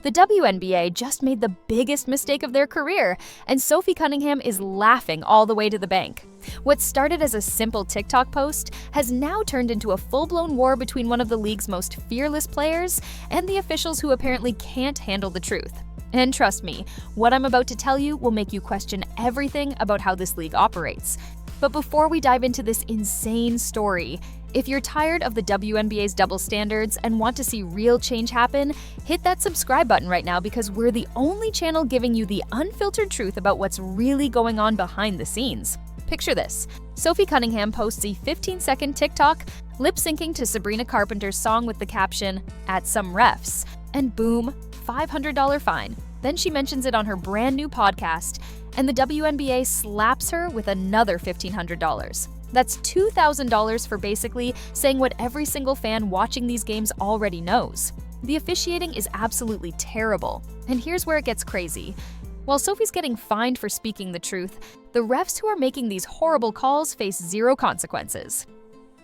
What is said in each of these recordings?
The WNBA just made the biggest mistake of their career, and Sophie Cunningham is laughing all the way to the bank. What started as a simple TikTok post has now turned into a full-blown war between one of the league's most fearless players and the officials who apparently can't handle the truth. And trust me, what I'm about to tell you will make you question everything about how this league operates. But before we dive into this insane story, if you're tired of the WNBA's double standards and want to see real change happen, hit that subscribe button right now because we're the only channel giving you the unfiltered truth about what's really going on behind the scenes. Picture this. Sophie Cunningham posts a 15-second TikTok lip-syncing to Sabrina Carpenter's song with the caption, "At some refs," and boom, $500 fine. Then she mentions it on her brand new podcast, and the WNBA slaps her with another $1,500. That's $2,000 for basically saying what every single fan watching these games already knows. The officiating is absolutely terrible, and here's where it gets crazy. While Sophie's getting fined for speaking the truth, the refs who are making these horrible calls face zero consequences.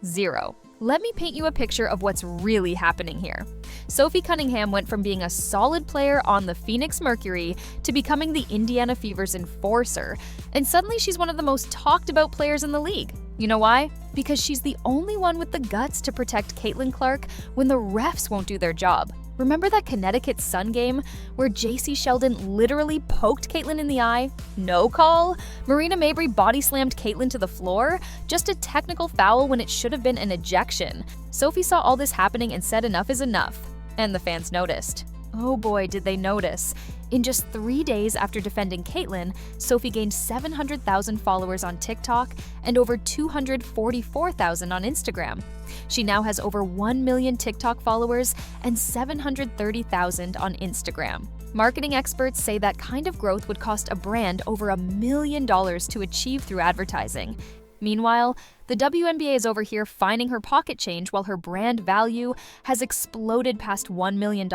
Zero. Let me paint you a picture of what's really happening here. Sophie Cunningham went from being a solid player on the Phoenix Mercury to becoming the Indiana Fever's enforcer, and suddenly she's one of the most talked about players in the league. You know why? Because she's the only one with the guts to protect Caitlin Clark when the refs won't do their job. Remember that Connecticut Sun game where JC Sheldon literally poked Caitlin in the eye? No call? Marina Mabrey body slammed Caitlin to the floor? Just a technical foul when it should have been an ejection. Sophie saw all this happening and said enough is enough. And the fans noticed. Oh boy, did they notice. In just 3 days after defending Caitlin, Sophie gained 700,000 followers on TikTok and over 244,000 on Instagram. She now has over 1 million TikTok followers and 730,000 on Instagram. Marketing experts say that kind of growth would cost a brand over $1 million to achieve through advertising. Meanwhile, the WNBA is over here finding her pocket change while her brand value has exploded past $1 million.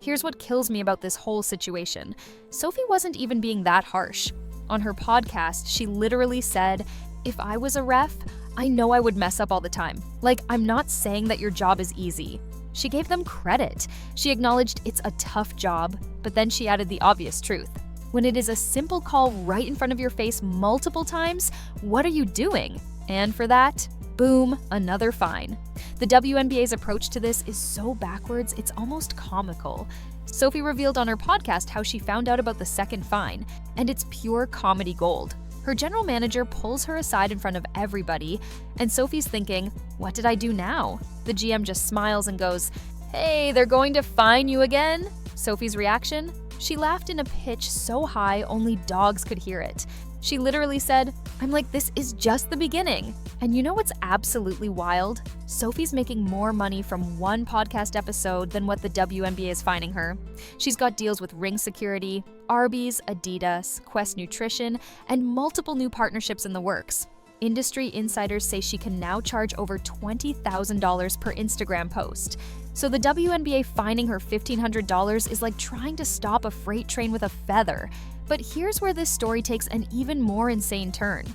Here's what kills me about this whole situation. Sophie wasn't even being that harsh. On her podcast, she literally said, "If I was a ref, I know I would mess up all the time. Like, I'm not saying that your job is easy." She gave them credit. She acknowledged it's a tough job, but then she added the obvious truth. When it is a simple call right in front of your face multiple times, what are you doing? And for that, boom, another fine. The WNBA's approach to this is so backwards, it's almost comical. Sophie revealed on her podcast how she found out about the second fine, and it's pure comedy gold. Her general manager pulls her aside in front of everybody, and Sophie's thinking, what did I do now? The GM just smiles and goes, "Hey, they're going to fine you again?" Sophie's reaction? She laughed in a pitch so high only dogs could hear it. She literally said, "I'm like, this is just the beginning." And you know what's absolutely wild? Sophie's making more money from one podcast episode than what the WNBA is fining her. She's got deals with Ring Security, Arby's, Adidas, Quest Nutrition, and multiple new partnerships in the works. Industry insiders say she can now charge over $20,000 per Instagram post. So the WNBA fining her $1,500 is like trying to stop a freight train with a feather. But here's where this story takes an even more insane turn.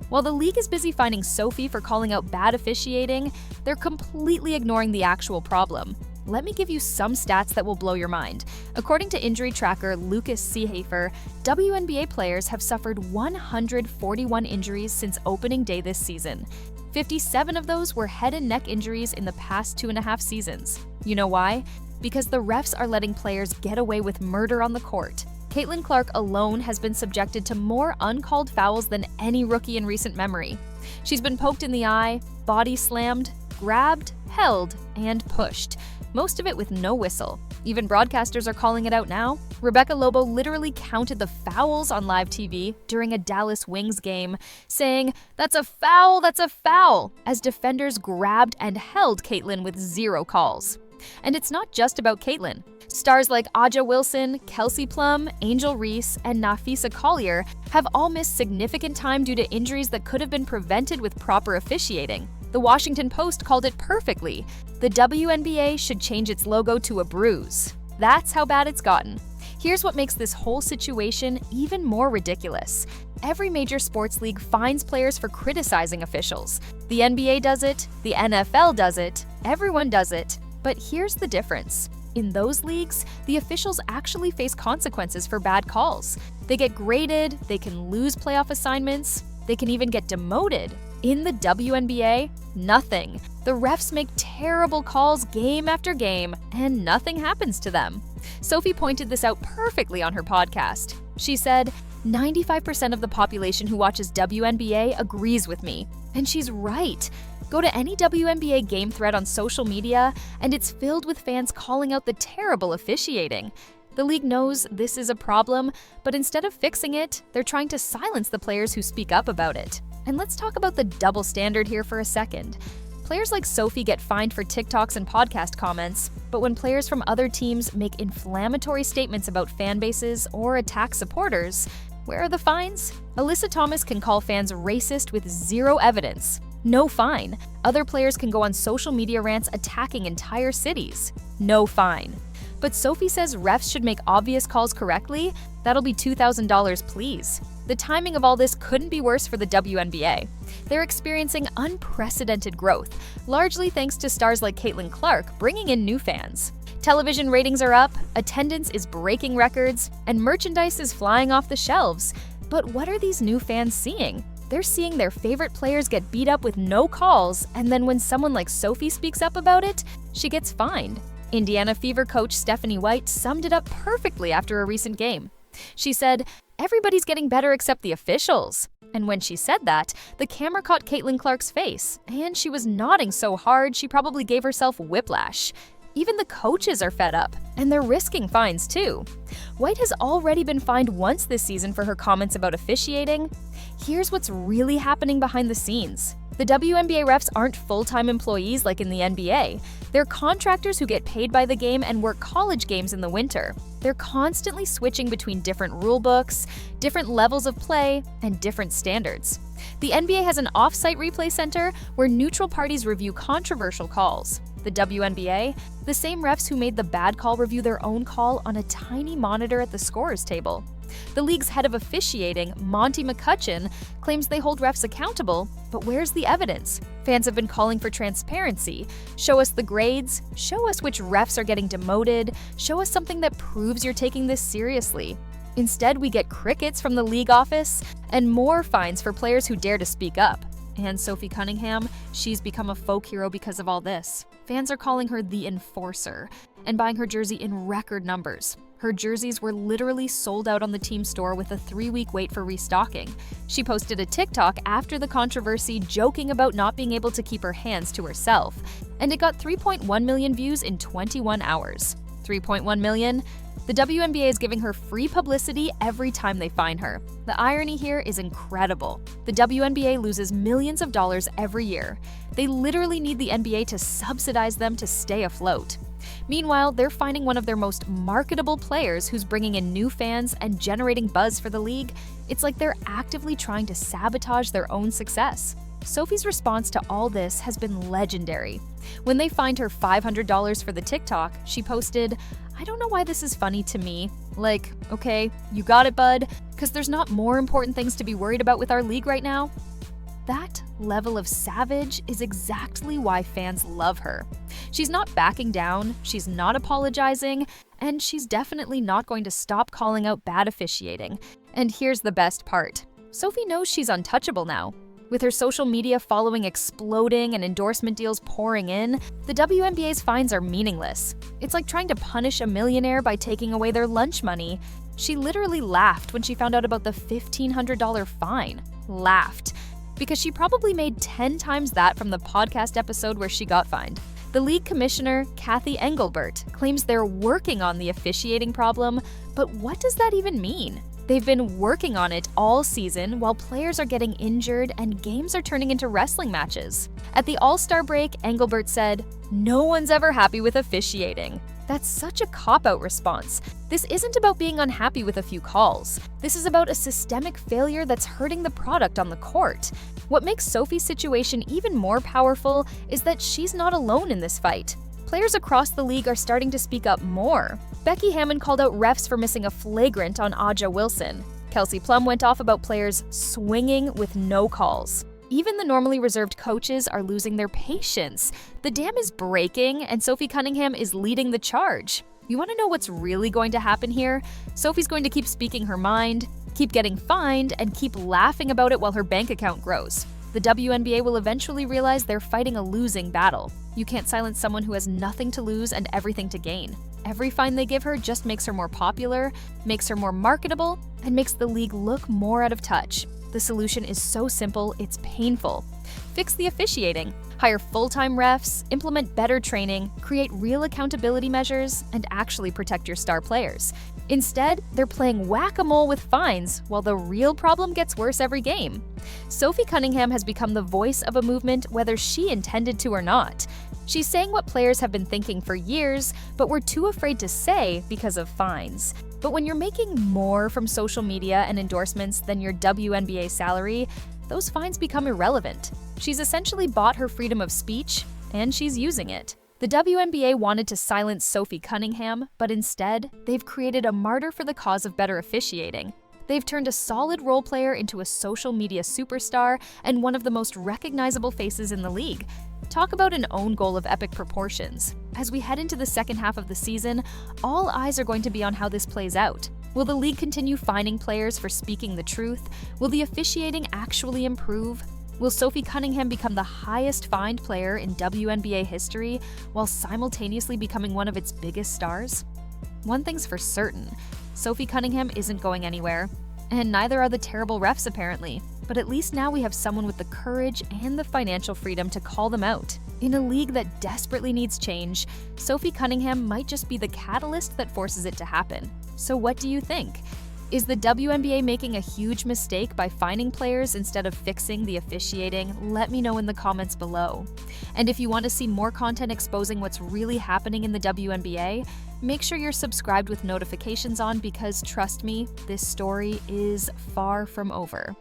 While the league is busy fining Sophie for calling out bad officiating, they're completely ignoring the actual problem. Let me give you some stats that will blow your mind. According to injury tracker Lucas Seehafer, WNBA players have suffered 141 injuries since opening day this season. 57 of those were head and neck injuries in the past 2.5 seasons. You know why? Because the refs are letting players get away with murder on the court. Caitlin Clark alone has been subjected to more uncalled fouls than any rookie in recent memory. She's been poked in the eye, body slammed, grabbed, held, and pushed. Most of it with no whistle. Even broadcasters are calling it out now. Rebecca Lobo literally counted the fouls on live TV during a Dallas Wings game, saying, "That's a foul," as defenders grabbed and held Caitlin with zero calls. And it's not just about Caitlin. Stars like Aja Wilson, Kelsey Plum, Angel Reese, and Nafisa Collier have all missed significant time due to injuries that could have been prevented with proper officiating. The Washington Post called it perfectly. The WNBA should change its logo to a bruise. That's how bad it's gotten. Here's what makes this whole situation even more ridiculous. Every major sports league fines players for criticizing officials. The NBA does it, the NFL does it, everyone does it. But here's the difference. In those leagues, the officials actually face consequences for bad calls. They get graded, they can lose playoff assignments, they can even get demoted. In the WNBA, nothing. The refs make terrible calls game after game, and nothing happens to them. Sophie pointed this out perfectly on her podcast. She said, 95% of the population who watches WNBA agrees with me. And she's right. Go to any WNBA game thread on social media, and it's filled with fans calling out the terrible officiating. The league knows this is a problem, but instead of fixing it, they're trying to silence the players who speak up about it. And let's talk about the double standard here for a second. Players like Sophie get fined for TikToks and podcast comments, but when players from other teams make inflammatory statements about fan bases or attack supporters, where are the fines? Alyssa Thomas can call fans racist with zero evidence. No fine. Other players can go on social media rants attacking entire cities. No fine. But Sophie says refs should make obvious calls correctly. That'll be $2,000, please. The timing of all this couldn't be worse for the WNBA. They're experiencing unprecedented growth, largely thanks to stars like Caitlin Clark bringing in new fans. Television ratings are up, attendance is breaking records, and merchandise is flying off the shelves. But what are these new fans seeing? They're seeing their favorite players get beat up with no calls, and then when someone like Sophie speaks up about it, she gets fined. Indiana Fever coach Stephanie White summed it up perfectly after a recent game. She said, "Everybody's getting better except the officials." And when she said that, the camera caught Caitlin Clark's face, and she was nodding so hard she probably gave herself whiplash. Even the coaches are fed up, and they're risking fines too. White has already been fined once this season for her comments about officiating. Here's what's really happening behind the scenes. The WNBA refs aren't full-time employees like in the NBA. They're contractors who get paid by the game and work college games in the winter. They're constantly switching between different rule books, different levels of play, and different standards. The NBA has an off-site replay center where neutral parties review controversial calls. The WNBA, the same refs who made the bad call review their own call on a tiny monitor at the scorer's table. The league's head of officiating, Monty McCutcheon, claims they hold refs accountable, but where's the evidence? Fans have been calling for transparency. Show us the grades, show us which refs are getting demoted, show us something that proves you're taking this seriously. Instead, we get crickets from the league office and more fines for players who dare to speak up. And Sophie Cunningham, she's become a folk hero because of all this. Fans are calling her the enforcer and buying her jersey in record numbers. Her jerseys were literally sold out on the team store with a 3-week wait for restocking. She posted a TikTok after the controversy joking about not being able to keep her hands to herself, and it got 3.1 million views in 21 hours. 3.1 million? The WNBA is giving her free publicity every time they find her. The irony here is incredible. The WNBA loses millions of dollars every year. They literally need the NBA to subsidize them to stay afloat. Meanwhile, they're finding one of their most marketable players who's bringing in new fans and generating buzz for the league. It's like they're actively trying to sabotage their own success. Sophie's response to all this has been legendary. When they fined her $500 for the TikTok, she posted, "I don't know why this is funny to me. Like, okay, you got it, bud, because there's not more important things to be worried about with our league right now." That level of savage is exactly why fans love her. She's not backing down, she's not apologizing, and she's definitely not going to stop calling out bad officiating. And here's the best part. Sophie knows she's untouchable now. With her social media following exploding and endorsement deals pouring in, the WNBA's fines are meaningless. It's like trying to punish a millionaire by taking away their lunch money. She literally laughed when she found out about the $1,500 fine. Laughed. Because she probably made 10 times that from the podcast episode where she got fined. The league commissioner, Kathy Engelbert, claims they're working on the officiating problem, but what does that even mean? They've been working on it all season while players are getting injured and games are turning into wrestling matches. At the All-Star break, Engelbert said, "No one's ever happy with officiating." That's such a cop-out response. This isn't about being unhappy with a few calls. This is about a systemic failure that's hurting the product on the court. What makes Sophie's situation even more powerful is that she's not alone in this fight. Players across the league are starting to speak up more. Becky Hammon called out refs for missing a flagrant on Aja Wilson. Kelsey Plum went off about players swinging with no calls. Even the normally reserved coaches are losing their patience. The dam is breaking, and Sophie Cunningham is leading the charge. You want to know what's really going to happen here? Sophie's going to keep speaking her mind, keep getting fined, and keep laughing about it while her bank account grows. The WNBA will eventually realize they're fighting a losing battle. You can't silence someone who has nothing to lose and everything to gain. Every fine they give her just makes her more popular, makes her more marketable, and makes the league look more out of touch. The solution is so simple, it's painful. Fix the officiating. Hire full-time refs, implement better training, create real accountability measures, and actually protect your star players. Instead, they're playing whack-a-mole with fines, while the real problem gets worse every game. Sophie Cunningham has become the voice of a movement whether she intended to or not. She's saying what players have been thinking for years, but were too afraid to say because of fines. But when you're making more from social media and endorsements than your WNBA salary, those fines become irrelevant. She's essentially bought her freedom of speech, and she's using it. The WNBA wanted to silence Sophie Cunningham, but instead, they've created a martyr for the cause of better officiating. They've turned a solid role player into a social media superstar and one of the most recognizable faces in the league. Talk about an own goal of epic proportions. As we head into the second half of the season, all eyes are going to be on how this plays out. Will the league continue fining players for speaking the truth? Will the officiating actually improve? Will Sophie Cunningham become the highest fined player in WNBA history while simultaneously becoming one of its biggest stars? One thing's for certain, Sophie Cunningham isn't going anywhere, and neither are the terrible refs apparently. But at least now we have someone with the courage and the financial freedom to call them out. In a league that desperately needs change, Sophie Cunningham might just be the catalyst that forces it to happen. So what do you think? Is the WNBA making a huge mistake by fining players instead of fixing the officiating? Let me know in the comments below. And if you want to see more content exposing what's really happening in the WNBA, make sure you're subscribed with notifications on because trust me, this story is far from over.